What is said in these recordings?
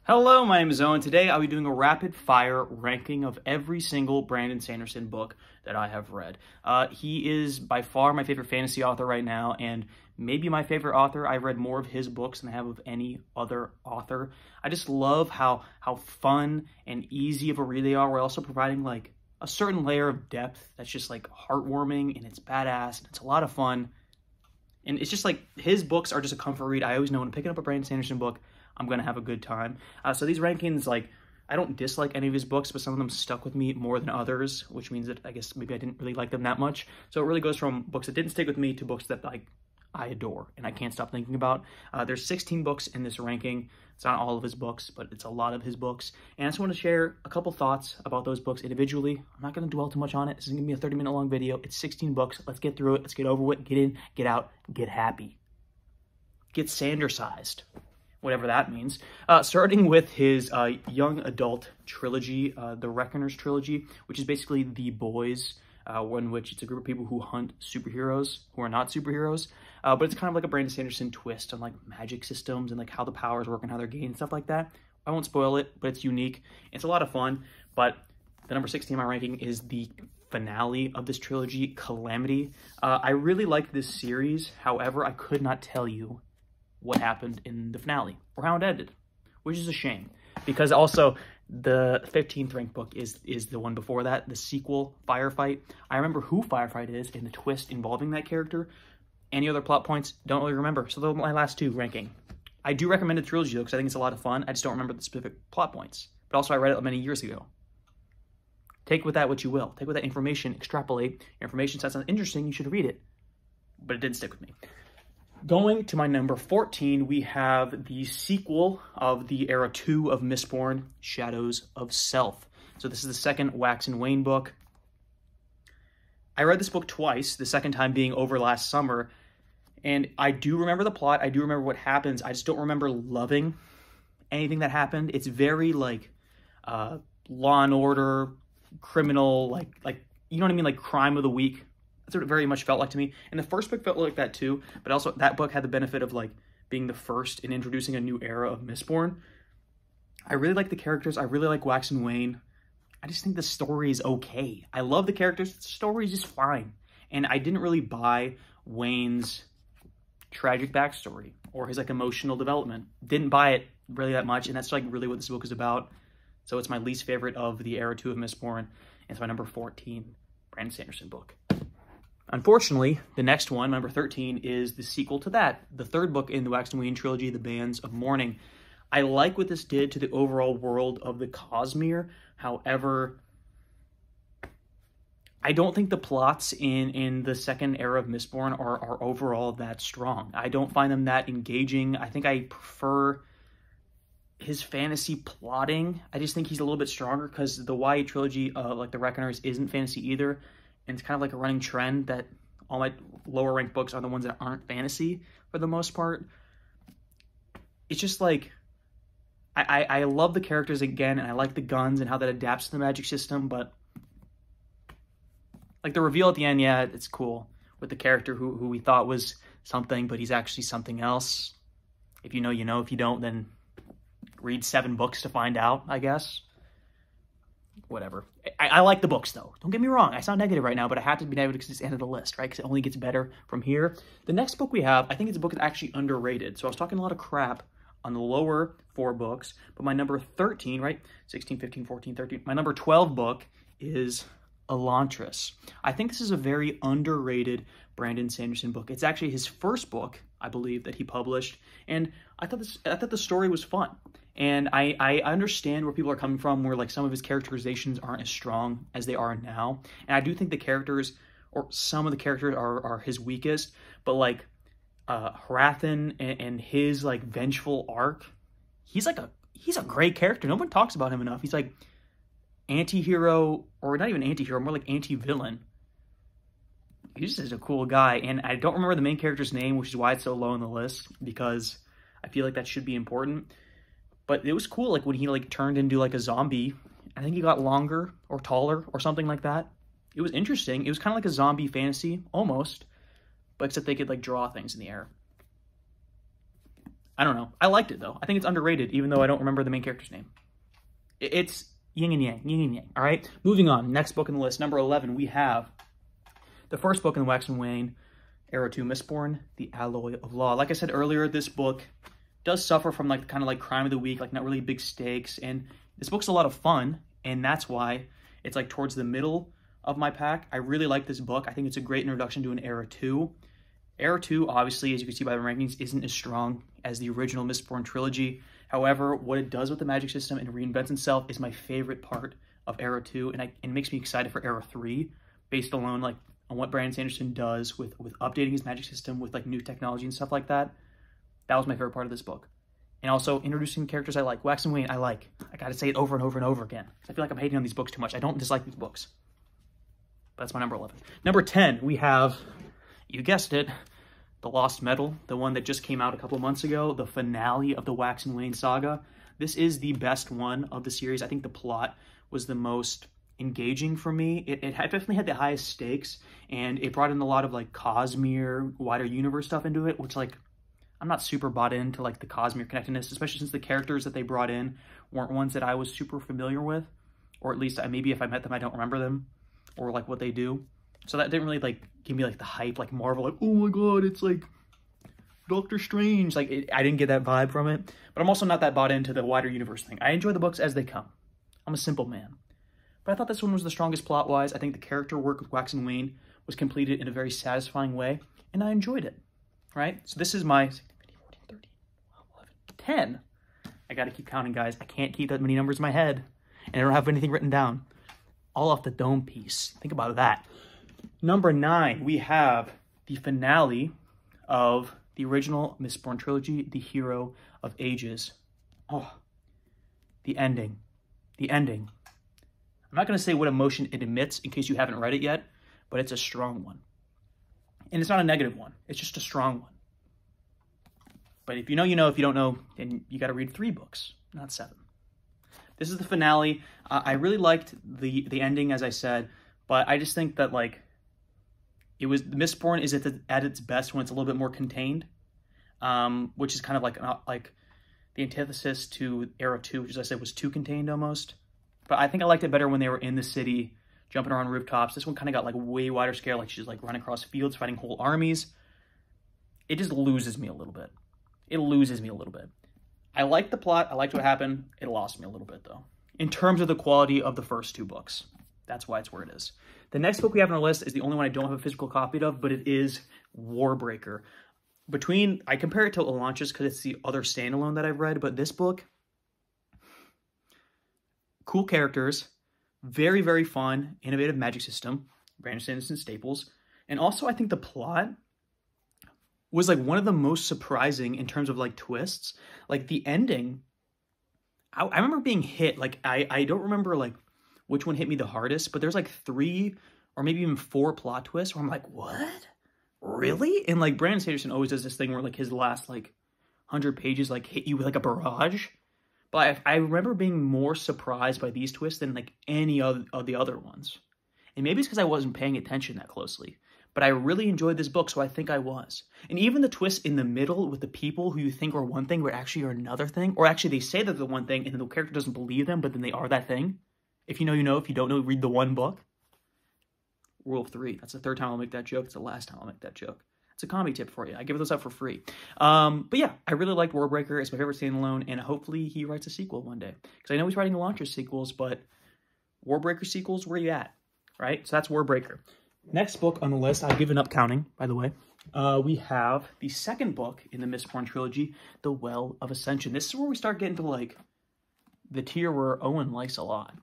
Hello, my name is Owen. Today I'll be doing a rapid fire ranking of every single Brandon Sanderson book that I have read. He is by far my favorite fantasy author right now, and maybe my favorite author. I've read more of his books than I have of any other author. I just love how fun and easy of a read they are, while also providing like a certain layer of depth that's just like heartwarming, and it's badass, and it's a lot of fun. And it's just like, his books are just a comfort read. I always know when I'm picking up a Brandon Sanderson book, I'm going to have a good time. So these rankings, like, I don't dislike any of his books, but some of them stuck with me more than others, which means that I guess maybe I didn't really like them that much. So it really goes from books that didn't stick with me to books that like I adore and I can't stop thinking about. There's 16 books in this ranking. It's not all of his books, but it's a lot of his books. And I just want to share a couple thoughts about those books individually. I'm not going to dwell too much on it. This is going to be a 30-minute long video. It's 16 books. Let's get through it. Let's get over with. Get in, get out, get happy. Get Sandersized, whatever that means. Starting with his young adult trilogy, the Reckoners trilogy, which is basically The Boys, in which it's a group of people who hunt superheroes who are not superheroes. But it's kind of like a Brandon Sanderson twist on like magic systems and like how the powers work and how they're gained and stuff like that. I won't spoil it, but it's unique. It's a lot of fun. But the number 16 in my ranking is the finale of this trilogy, Calamity. I really liked this series. However, I could not tell you what happened in the finale or how it ended, which is a shame, because also the 15th ranked book is the one before that, the sequel, Firefight. I remember who Firefight is and the twist involving that character. Any other plot points, don't really remember. So those are my last two ranking. I do recommend the trilogy though, because I think it's a lot of fun. I just don't remember the specific plot points. But also I read it many years ago. Take with that what you will. Take with that information, extrapolate. Information sounds interesting, you should read it. But it didn't stick with me. Going to my number 14, we have the sequel of the Era 2 of Mistborn, Shadows of Self. So this is the second Wax and Wayne book. I read this book twice, the second time being over last summer, and I do remember the plot, I do remember what happens, I just don't remember loving anything that happened. It's very like Law and Order, criminal, like you know what I mean, like crime of the week. That's what it very much felt like to me. And the first book felt like that too, but also that book had the benefit of like being the first in introducing a new era of Mistborn. I really like the characters. I really like Wax and Wayne. I just think the story is okay. I love the characters. The story is just fine. And I didn't really buy Wayne's tragic backstory or his like emotional development. Didn't buy it really that much. And that's like really what this book is about. So it's my least favorite of the Era 2 of Mistborn. And it's my number 14 Brandon Sanderson book. Unfortunately, the next one, number 13, is the sequel to that, the third book in the Wax and Wayne trilogy, The Bands of Mourning. I like what this did to the overall world of the Cosmere. However, I don't think the plots in the second era of Mistborn are overall that strong. I don't find them that engaging. I think I prefer his fantasy plotting. I just think he's a little bit stronger because the YA trilogy, like The Reckoners, isn't fantasy either. And it's kind of like a running trend that all my lower ranked books are the ones that aren't fantasy for the most part. It's just like, I love the characters again, and I like the guns and how that adapts to the magic system, but like the reveal at the end, yeah, it's cool with the character who we thought was something, but he's actually something else. If you know, you know. If you don't, then read 7 books to find out, I guess. Whatever. I like the books, though. Don't get me wrong. I sound negative right now, but I have to be negative because it's the end of the list, right? Because it only gets better from here. The next book we have, I think it's a book that's actually underrated. So I was talking a lot of crap on the lower 4 books, but my number 13, right? 16, 15, 14, 13. My number 12 book is Elantris. I think this is a very underrated Brandon Sanderson book. It's actually his first book, I believe, that he published, and I thought the story was fun. And I understand where people are coming from, where like some of his characterizations aren't as strong as they are now. And I do think the characters, or some of the characters, are his weakest. But like Hrathen and his like vengeful arc, he's a great character. No one talks about him enough. He's like anti-hero, or not even anti-hero, more like anti-villain. He's just a cool guy. And I don't remember the main character's name, which is why it's so low on the list, because I feel like that should be important. But it was cool, like when he like turned into like a zombie. I think he got longer or taller or something like that. It was interesting. It was kind of like a zombie fantasy, almost, but except they could like draw things in the air. I don't know. I liked it, though. I think it's underrated, even though I don't remember the main character's name. It's yin and yang, all right? Moving on, next book on the list, number 11, we have the first book in the Wax and Wayne Era 2 Mistborn, The Alloy of Law. Like I said earlier, this book does suffer from like kind of like crime of the week, like not really big stakes, and this book's a lot of fun, and that's why it's like towards the middle of my pack. I really like this book. I think it's a great introduction to an Era 2. Era 2, obviously, as you can see by the rankings, isn't as strong as the original Mistborn trilogy. However, what it does with the magic system and reinvents itself is my favorite part of Era 2, and it makes me excited for Era 3, based alone like on what Brandon Sanderson does with updating his magic system with like new technology and stuff like that. That was my favorite part of this book. And also introducing characters I like. Wax and Wayne, I like. I gotta say it over and over and over again. I feel like I'm hating on these books too much. I don't dislike these books. But that's my number 11. Number 10, we have, you guessed it, The Lost Metal, the one that just came out a couple months ago, the finale of the Wax and Wayne saga. This is the best one of the series. I think the plot was the most engaging for me. It definitely had the highest stakes, and it brought in a lot of like Cosmere, wider universe stuff into it, which like I'm not super bought into like the Cosmere connectedness, especially since the characters that they brought in weren't ones that I was super familiar with, or at least maybe if I met them, I don't remember them or like what they do. So that didn't really like give me like the hype, like Marvel, like, oh my God, it's like Doctor Strange. Like I didn't get that vibe from it, but I'm also not that bought into the wider universe thing. I enjoy the books as they come. I'm a simple man. But I thought this one was the strongest plot-wise. I think the character work with Wax and Wayne was completed in a very satisfying way, and I enjoyed it, right? So this is my 10. I gotta keep counting, guys. I can't keep that many numbers in my head, and I don't have anything written down. All off the dome piece. Think about that. Number 9, we have the finale of the original Mistborn trilogy, The Hero of Ages. Oh, the ending. The ending. I'm not going to say what emotion it emits in case you haven't read it yet, but it's a strong one. And it's not a negative one. It's just a strong one. But if you know, you know. If you don't know, then you got to read 3 books, not 7. This is the finale. I really liked the ending, as I said, but I just think that like Mistborn is at its best when it's a little bit more contained, which is kind of like the antithesis to Era 2, which as I said was too contained almost. But I think I liked it better when they were in the city, jumping around rooftops. This one kind of got like way wider scale, like she's like running across fields, fighting whole armies. It just loses me a little bit. It loses me a little bit. I liked the plot. I liked what happened. It lost me a little bit, though. In terms of the quality of the first 2 books. That's why it's where it is. The next book we have on our list is the only one I don't have a physical copy of, but it is Warbreaker. I compare it to Elantris because it's the other standalone that I've read, but this book, cool characters, very, very fun, innovative magic system, Brandon Sanderson staples, and also I think the plot was like one of the most surprising in terms of like twists. Like the ending, I remember being hit. Like I don't remember like which one hit me the hardest, but there's like 3 or maybe even 4 plot twists where I'm like, what? Really? And like Brandon Sanderson always does this thing where like his last like 100 pages like hit you with like a barrage. But I remember being more surprised by these twists than like any of the other ones. And maybe it's because I wasn't paying attention that closely. But I really enjoyed this book, so I think I was. And even the twist in the middle with the people who you think are one thing but actually are another thing, or actually they say they're the one thing and then the character doesn't believe them, but then they are that thing. If you know, you know. If you don't know, read the one book. Rule of 3. That's the 3rd time I'll make that joke. It's the last time I'll make that joke. It's a comedy tip for you. I give those out for free. But yeah, I really liked Warbreaker. It's my favorite standalone, and hopefully he writes a sequel one day. Because I know he's writing Elantris sequels, but Warbreaker sequels, where you at? Right? So that's Warbreaker. Next book on the list, I've given up counting, by the way. We have the 2nd book in the Mistborn trilogy, The Well of Ascension. This is where we start getting to like the tier where Owen likes a lot.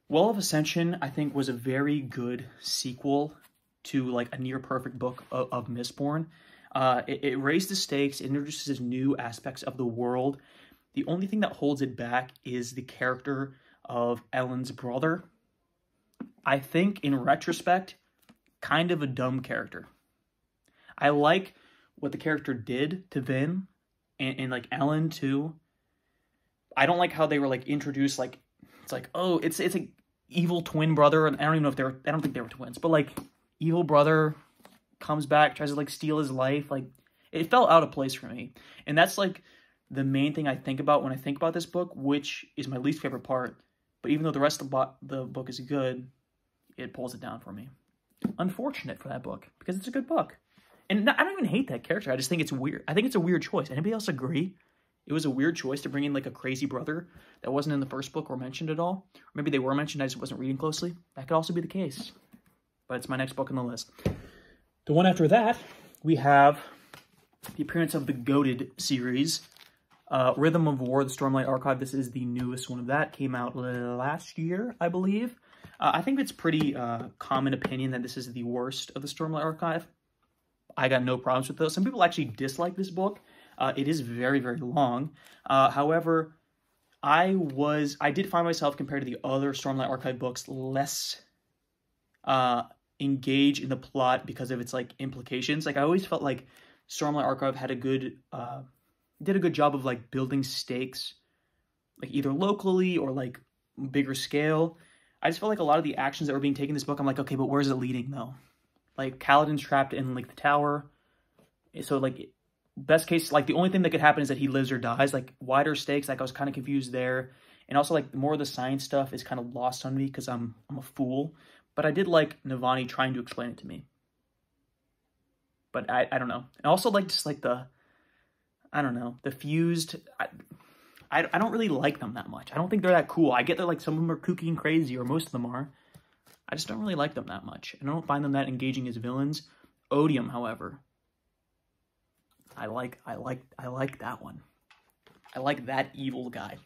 Well of Ascension, I think, was a very good sequel to like a near perfect book of Mistborn. It raised the stakes, introduces new aspects of the world. The only thing that holds it back is the character of Elend's brother. I think, in retrospect, kind of a dumb character. I like what the character did to Vin and like Elend too. I don't like how they were like introduced, like it's like, oh, it's an evil twin brother, and I don't even know if I don't think they were twins, but like evil brother comes back, tries to like steal his life. Like it felt out of place for me. And that's like the main thing I think about when I think about this book, which is my least favorite part. But even though the rest of the book is good, it pulls it down for me. Unfortunate for that book, because it's a good book. And I don't even hate that character. I just think it's weird. I think it's a weird choice. Anybody else agree? It was a weird choice to bring in like a crazy brother that wasn't in the first book or mentioned at all. Or maybe they were mentioned, I just wasn't reading closely. That could also be the case. But it's my next book on the list. The one after that, we have the appearance of the Goated series. Rhythm of War, the Stormlight Archive. This is the newest one of that. Came out last year, I believe. I think it's pretty common opinion that this is the worst of the Stormlight Archive. I got no problems with those. Some people actually dislike this book. It is very, very long. However, I did find myself, compared to the other Stormlight Archive books, less engaged in the plot because of its like implications. Like I always felt like Stormlight Archive had did a good job of like building stakes, like either locally or like bigger scale. I just felt like a lot of the actions that were being taken in this book, I'm like, okay, but where's it leading though? Like Kaladin's trapped in like the tower. So like best case, like the only thing that could happen is that he lives or dies. Like wider stakes, like I was kind of confused there. And also like more of the science stuff is kind of lost on me because I'm a fool. But I did like Navani trying to explain it to me. But I don't know. And also like just like the, I don't know, the fused, I don't really like them that much. I don't think they're that cool. I get that like some of them are kooky and crazy, or most of them are. I just don't really like them that much. And I don't find them that engaging as villains. Odium, however, I like that one. I like that evil guy.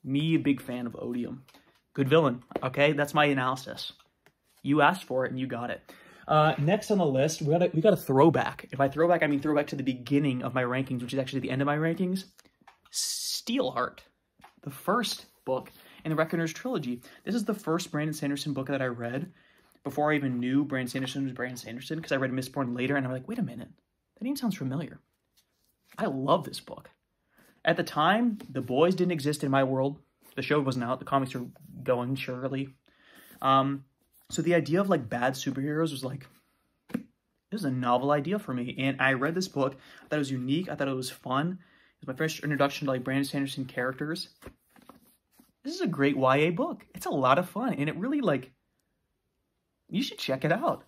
Me, a big fan of Odium. Good villain. Okay, that's my analysis. You asked for it and you got it. Next on the list, we got a throwback. If I throwback, I mean throwback to the beginning of my rankings, which is actually the end of my rankings. Steelheart, the first book in the Reckoner's trilogy. This is the first Brandon Sanderson book that I read before I even knew Brandon Sanderson was Brandon Sanderson, because I read Mistborn later, and I'm like, wait a minute, that name sounds familiar. I love this book. At the time, The Boys didn't exist in my world. The show wasn't out. The comics were going, surely. So the idea of like bad superheroes was like, it was a novel idea for me. And I read this book. I thought it was unique. I thought it was fun. It was my first introduction to like Brandon Sanderson characters. This is a great YA book. It's a lot of fun. And it really like, you should check it out.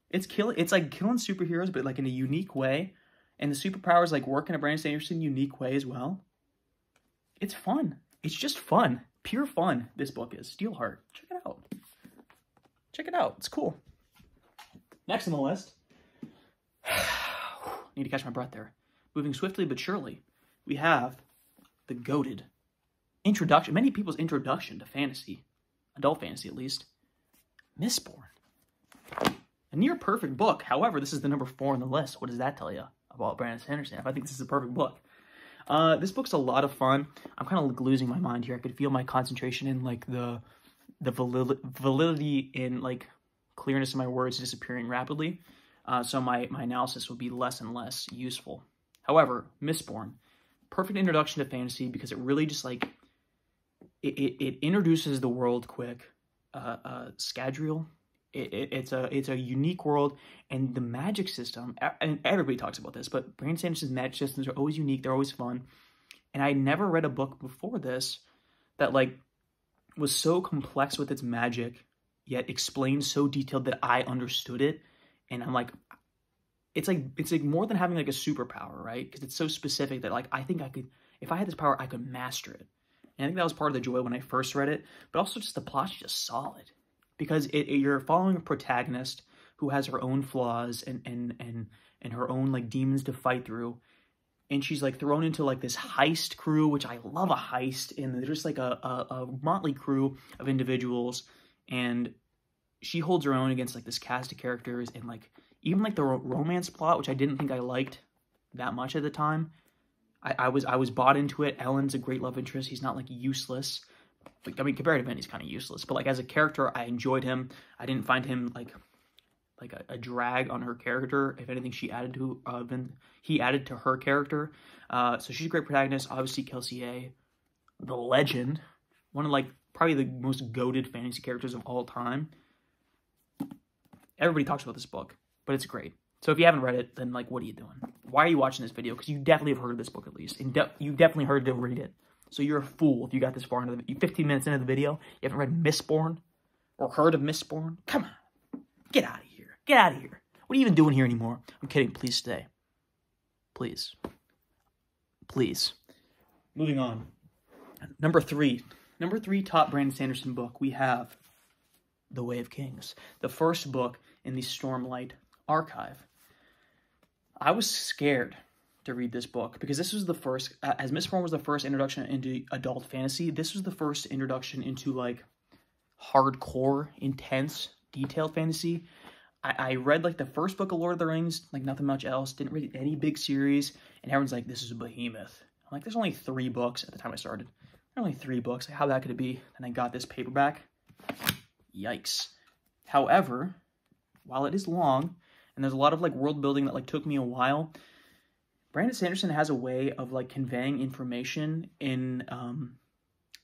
It's like killing superheroes, but like in a unique way. And the superpowers like work in a Brandon Sanderson unique way as well. It's fun. It's just fun. Pure fun, this book is. Steelheart. Check it out. Check it out. It's cool. Next on the list. Need to catch my breath there. Moving swiftly but surely, we have the Goated introduction. Many people's introduction to fantasy. Adult fantasy, at least. Mistborn. A near perfect book. However, this is the number 4 on the list. What does that tell you about Brandon Sanderson? I think this is a perfect book. This book's a lot of fun. I'm kind of like losing my mind here. I could feel my concentration in like the validity in like clearness of my words disappearing rapidly. So my analysis will be less and less useful. However, Mistborn, perfect introduction to fantasy because it really just like it introduces the world quick. Scadrial. It's a unique world, and the magic system, and everybody talks about this, but Brandon Sanderson's magic systems are always unique, they're always fun, and I never read a book before this that, like, was so complex with its magic, yet explained so detailed that I understood it, and I'm like, it's like more than having, like, a superpower, right? Because it's so specific that, like, I think I could, if I had this power, I could master it, and I think that was part of the joy when I first read it, but also just the plot's just solid. Because you're following a protagonist who has her own flaws and her own like demons to fight through, and she's like thrown into like this heist crew, which I love a heist, and they're just like a motley crew of individuals, and she holds her own against like this cast of characters, and like even like the romance plot, which I didn't think I liked that much at the time. I was bought into it. Ellen's a great love interest. He's not like useless. Like, I mean, compared to Ben, he's kind of useless. But, like, as a character, I enjoyed him. I didn't find him, like a drag on her character. If anything, he added to her character. So she's a great protagonist. Obviously, Kelsey A, the legend. One of, like, probably the most goated fantasy characters of all time. Everybody talks about this book, but it's great. So if you haven't read it, then, like, what are you doing? Why are you watching this video? Because you definitely have heard of this book, at least. And you definitely heard to read it. So you're a fool if you got this far into the 15 minutes into the video. You haven't read Mistborn or heard of Mistborn? Come on. Get out of here. Get out of here. What are you even doing here anymore? I'm kidding. Please stay. Please. Please. Moving on. Number three top Brandon Sanderson book, we have The Way of Kings, the first book in the Stormlight archive. I was scared to read this book because this was the first, as Mistborn was the first introduction into adult fantasy, this was the first introduction into, like, hardcore, intense, detailed fantasy. I read, like, the first book of Lord of the Rings, like, nothing much else, didn't read any big series, and everyone's like, this is a behemoth. I'm like, there's only 3 books at the time I started. There are only 3 books. How bad could it be? And I got this paperback. Yikes. However, while it is long, and there's a lot of, like, world building that, like, took me a while, Brandon Sanderson has a way of, like, conveying information in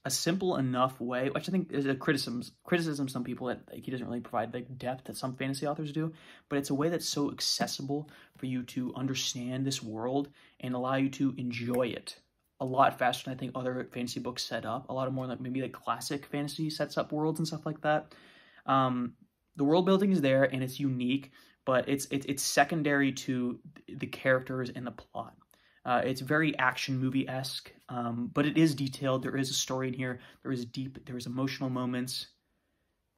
a simple enough way, which I think is a criticism some people that, like, he doesn't really provide, like, depth that some fantasy authors do, but it's a way that's so accessible for you to understand this world and allow you to enjoy it a lot faster than I think other fantasy books set up. A lot of more, like, maybe, like, classic fantasy sets up worlds and stuff like that. The world building is there and it's unique, but it's secondary to the characters and the plot. It's very action movie-esque, but it is detailed. There is a story in here. There is emotional moments.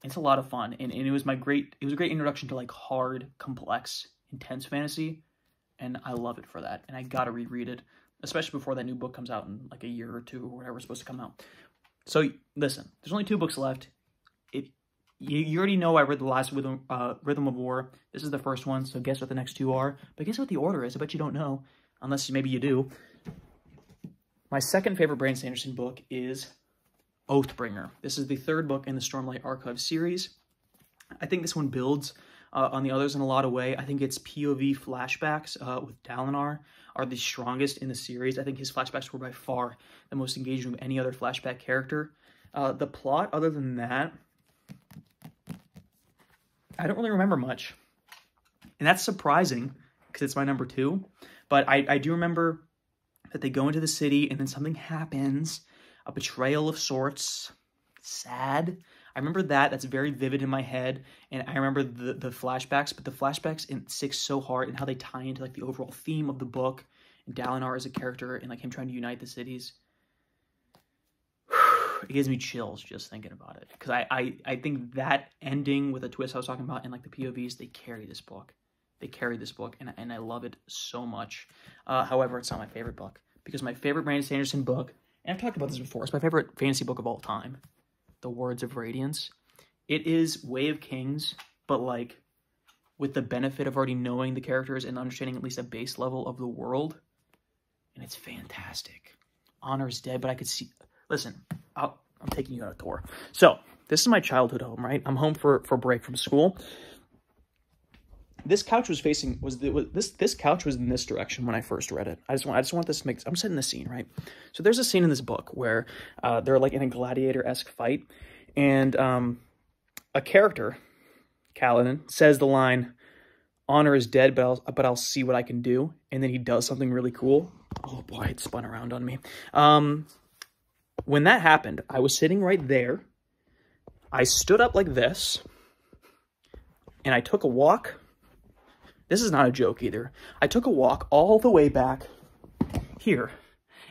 It's a lot of fun, and it was a great introduction to, like, hard, complex, intense fantasy, and I love it for that. And I gotta reread it, especially before that new book comes out in, like, a year or 2 or whatever it's supposed to come out. So listen, there's only 2 books left. You already know I read the last Rhythm of War. This is the first one, so guess what the next 2 are. But guess what the order is? I bet you don't know. Unless maybe you do. My second favorite Brandon Sanderson book is Oathbringer. This is the 3rd book in the Stormlight Archive series. I think this one builds on the others in a lot of ways. I think its POV flashbacks with Dalinar are the strongest in the series. I think his flashbacks were by far the most engaging of any other flashback character. The plot, other than that, I don't really remember much. And that's surprising, because it's my number 2. But I do remember that they go into the city and then something happens. A betrayal of sorts. Sad. I remember that. That's very vivid in my head. And I remember the flashbacks. But the flashbacks stick so hard and how they tie into, like, the overall theme of the book. And Dalinar as a character and, like, him trying to unite the cities. It gives me chills just thinking about it. Because I think that ending with a twist I was talking about and, like, the POVs, they carry this book. They carry this book, and I love it so much. However, it's not my favorite book, because my favorite Brandon Sanderson book, and I've talked about this before, it's my favorite fantasy book of all time, The Words of Radiance. It is Way of Kings, but, like, with the benefit of already knowing the characters and understanding at least a base level of the world, and it's fantastic. Honor is dead, but I could see... Listen, I'm taking you on a tour. So, this is my childhood home, right? I'm home for break from school. This couch was facing this couch was in this direction when I first read it. I just want this to make. I'm setting the scene, right? So there's a scene in this book where they're, like, in a gladiator-esque fight, and a character, Kaladin, says the line, "Honor is dead, but I'll see what I can do." And then he does something really cool. Oh boy, it spun around on me. When that happened, I was sitting right there. I stood up like this, and I took a walk. This is not a joke either. I took a walk all the way back here,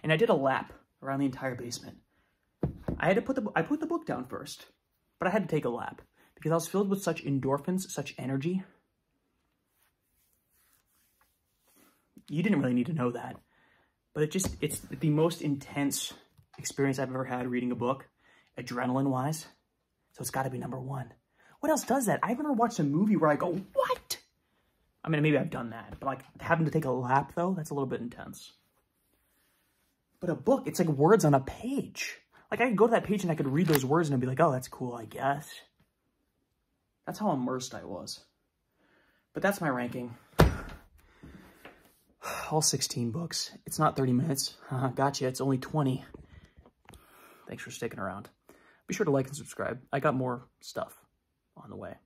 and I did a lap around the entire basement. I put the book down first, but I had to take a lap because I was filled with such endorphins, such energy. You didn't really need to know that, but it's the most intense experience I've ever had reading a book, adrenaline-wise. So it's got to be number 1. What else does that? I've never watched a movie where I go, what? I mean, maybe I've done that, but, like, having to take a lap, though, that's a little bit intense. But a book, it's like words on a page. Like, I could go to that page and I could read those words and I'd be like, oh, that's cool, I guess. That's how immersed I was. But that's my ranking. All 16 books. It's not 30 minutes. Gotcha, it's only 20. Thanks for sticking around. Be sure to like and subscribe. I got more stuff on the way.